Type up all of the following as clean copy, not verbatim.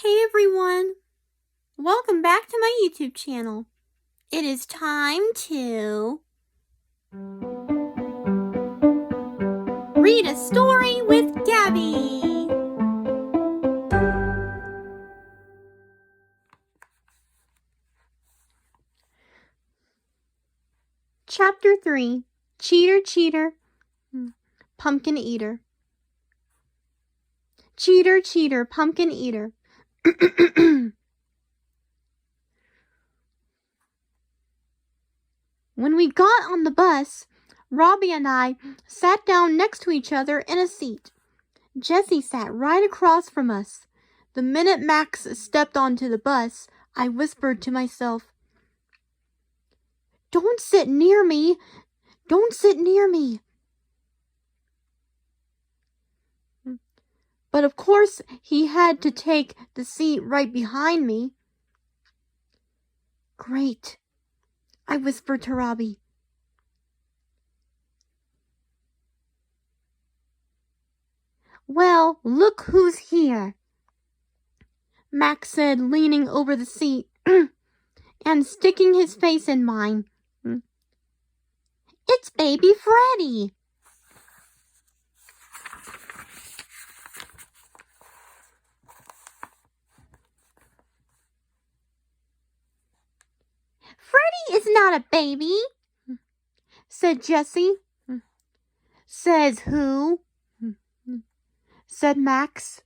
Hey everyone! Welcome back to my YouTube channel. It is time to read a story with Gabby. Chapter 3, Cheater, Cheater, Pumpkin Eater. Cheater, cheater, pumpkin eater. When we got on the bus, Robbie and I sat down next to each other in a seat. Jessie sat right across from us. The minute Max stepped onto the bus, I whispered to myself, "Don't sit near me! Don't sit near me!" But of course, he had to take the seat right behind me. "Great," I whispered to Robbie. "Well, look who's here," Max said, leaning over the seat and sticking his face in mine. "It's baby Freddy." "Freddy is not a baby," said Jessie. "Says who?" said Max.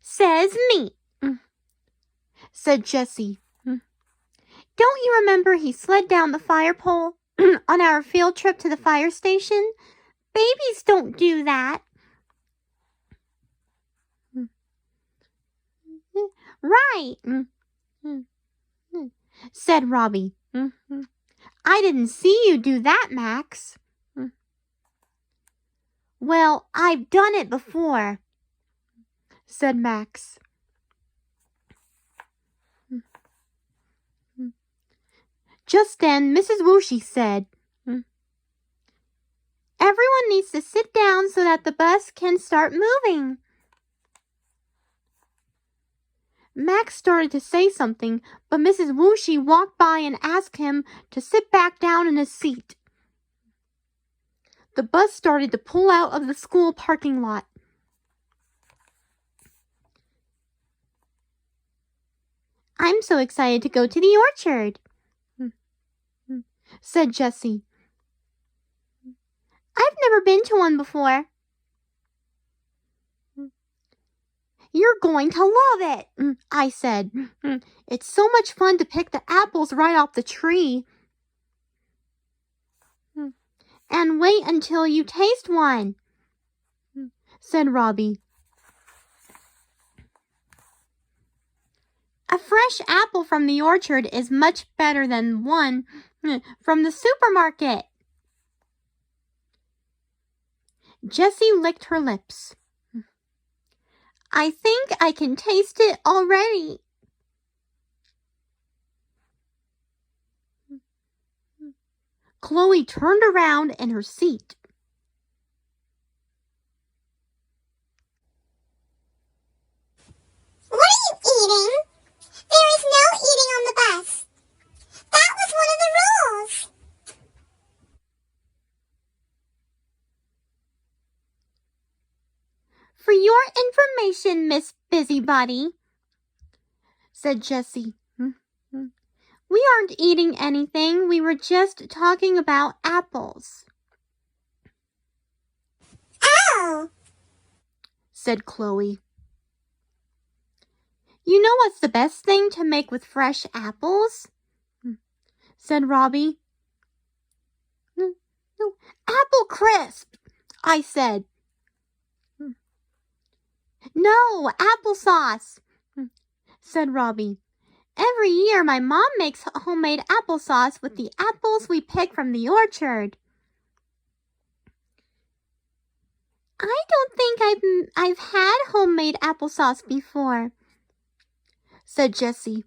"Says me," said Jessie. "Don't you remember he slid down the fire pole on our field trip to the fire station? Babies don't do that." "Right," said Robbie. "I didn't see you do that, Max." "Well, I've done it before," said Max. Just then, Mrs. Wooshie said, "Everyone needs to sit down so that the bus can start moving." Max started to say something, but Mrs. Wooshie walked by and asked him to sit back down in his seat. The bus started to pull out of the school parking lot. "I'm so excited to go to the orchard," said Jessie. "I've never been to one before." "You're going to love it," I said. "It's so much fun to pick the apples right off the tree." "And wait until you taste one," said Robbie. "A fresh apple from the orchard is much better than one from the supermarket." Jessie licked her lips. "I think I can taste it already." Chloe turned around in her seat. "What are you eating? There is no eating on the bus. That was one of the rules." "For your information, Miss Busybody," said Jessie, "we aren't eating anything. We were just talking about apples." "Oh," said Chloe. "You know what's the best thing to make with fresh apples?" said Robbie. "Apple crisp," I said. "No, applesauce," said Robbie. "Every year my mom makes homemade applesauce with the apples we pick from the orchard." "I don't think I've had homemade applesauce before," said Jessie.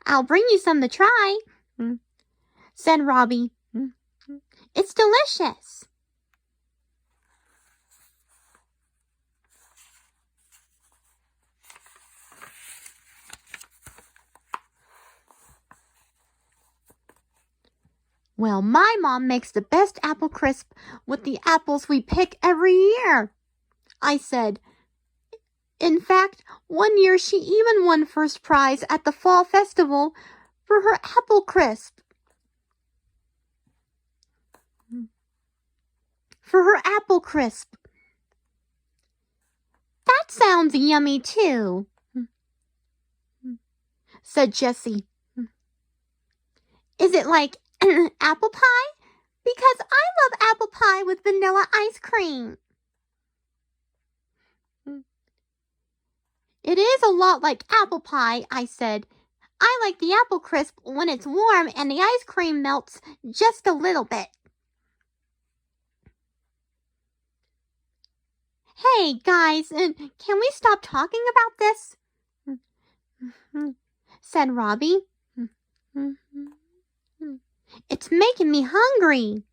"I'll bring you some to try," said Robbie. "It's delicious." Well, my mom makes the best apple crisp with the apples we pick every year, I said. In fact, one year she even won first prize at the fall festival for her apple crisp. That sounds yummy too, said Jessie. Is it like apple pie? Because I love apple pie with vanilla ice cream. It is a lot like apple pie, I said. I like the apple crisp when it's warm and the ice cream melts just a little bit. Hey, guys, can we stop talking about this? Said Robbie. It's making me hungry.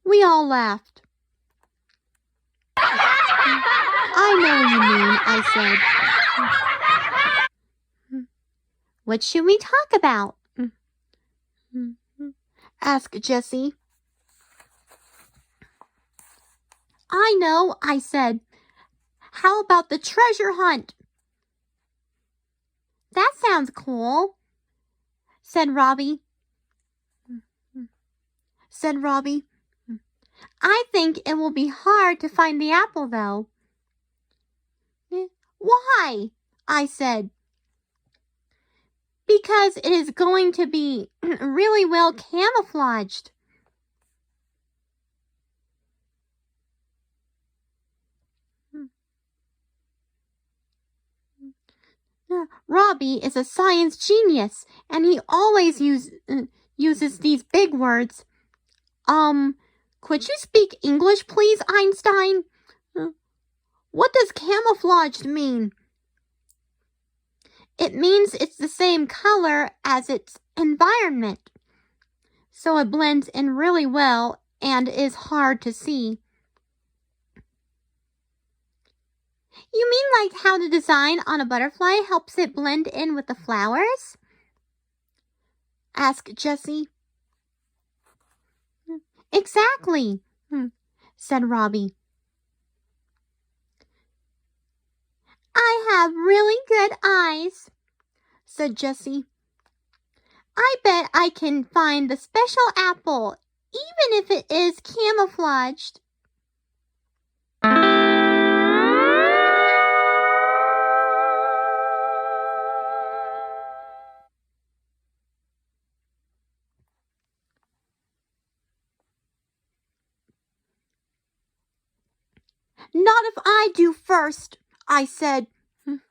We all laughed. I know what you mean, I said. What should we talk about? Asked Jessie. I know, I said. How about the treasure hunt? That sounds cool, said Robbie. I think it will be hard to find the apple, though. Why? I said. Because it is going to be really well camouflaged. Robbie is a science genius, and he always uses these big words. Could you speak English, please, Einstein? What does camouflaged mean? It means it's the same color as its environment, so it blends in really well and is hard to see. You mean like how the design on a butterfly helps it blend in with the flowers? Asked Jessie. Exactly, said Robbie. I have really good eyes, said Jessie. I bet I can find the special apple, even if it is camouflaged. Not if I do first, I said. Dream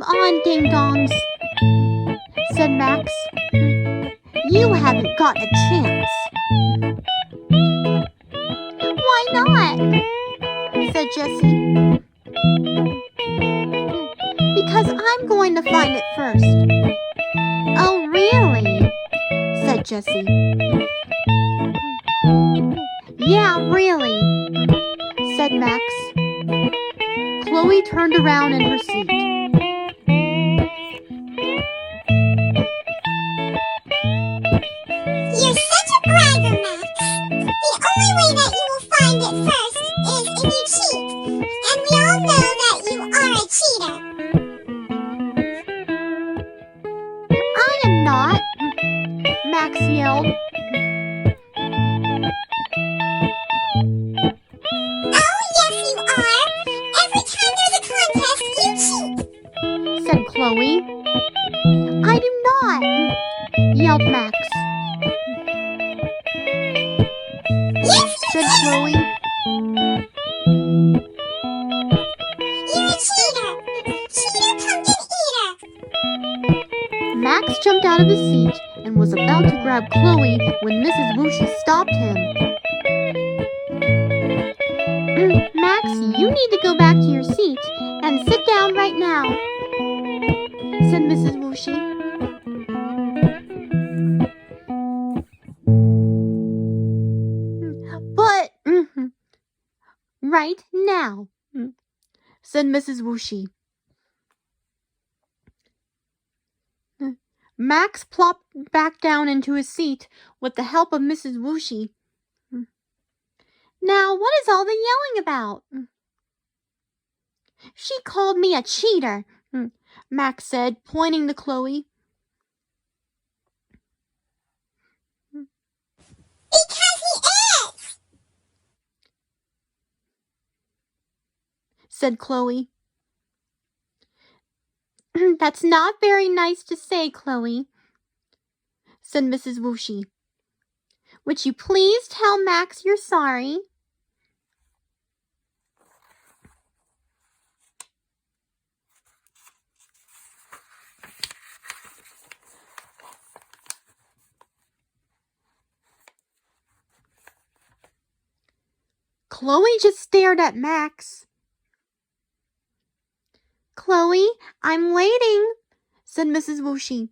on, ding-dongs, said Max. You haven't got a chance. Why not? Said Jessie. Because I'm going to find it first. Oh, really? Said Jessie. Yeah, really, said Max. Chloe turned around in her seat. You're such a bragger, Max. The only way that you will find it first is if you cheat. And we all know that you are a cheater. I am not, Max yelled. Oh, yes you are. Every time there's a contest, you cheat, said Chloe. I do not, yelled Max. Yes, said Chloe. You're a cheater. Cheater pumpkin eater. Max jumped out of his seat and was about to grab Chloe when Mrs. Wooshie stopped him. Max, you need to go back to your seat and sit down right now, said Mrs. Wooshie. But, right now, said Mrs. Wooshie. Max plopped back down into his seat with the help of Mrs. Wooshie. Now, what is all the yelling about? She called me a cheater, Max said, pointing to Chloe. Because he is, said Chloe. That's not very nice to say, Chloe, said Mrs. Wooshie. Would you please tell Max you're sorry? Chloe just stared at Max. Chloe, I'm waiting, said Mrs. Wooshie.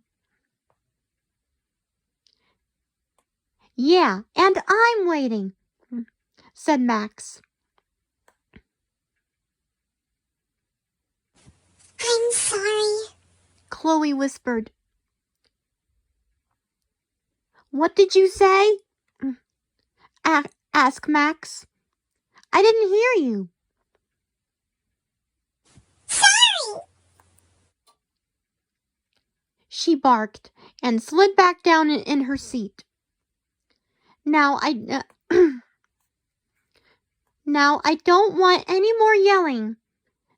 Yeah, and I'm waiting, said Max. I'm sorry, Chloe whispered. What did you say? Asked Max. I didn't hear you. sorry, She barked and slid back down in her seat. Now I don't want any more yelling,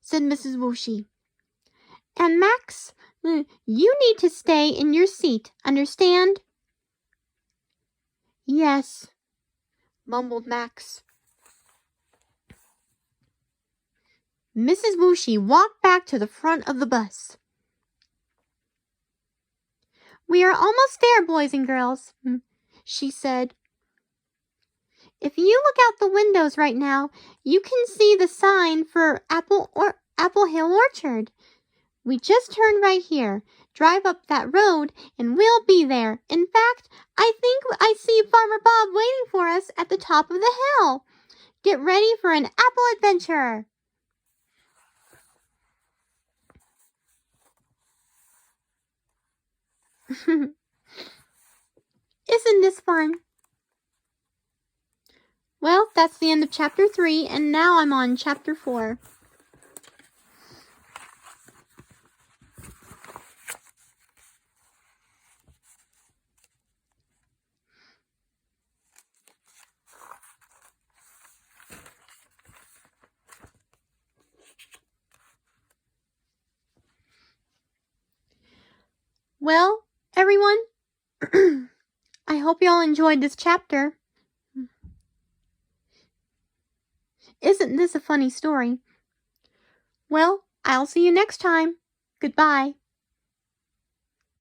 said Mrs. Wooshie. And Max, you need to stay in your seat, understand? Yes, mumbled Max. Mrs. Wooshie walked back to the front of the bus. We are almost there, boys and girls, she said. If you look out the windows right now, you can see the sign for Apple Hill Orchard. We just turn right here, drive up that road, and we'll be there. In fact, I think I see Farmer Bob waiting for us at the top of the hill. Get ready for an apple adventure. Isn't this fun? Well, that's the end of chapter 3, and now I'm on chapter 4. Well, everyone, I hope y'all enjoyed this chapter. Isn't this a funny story? Well, I'll see you next time. Goodbye.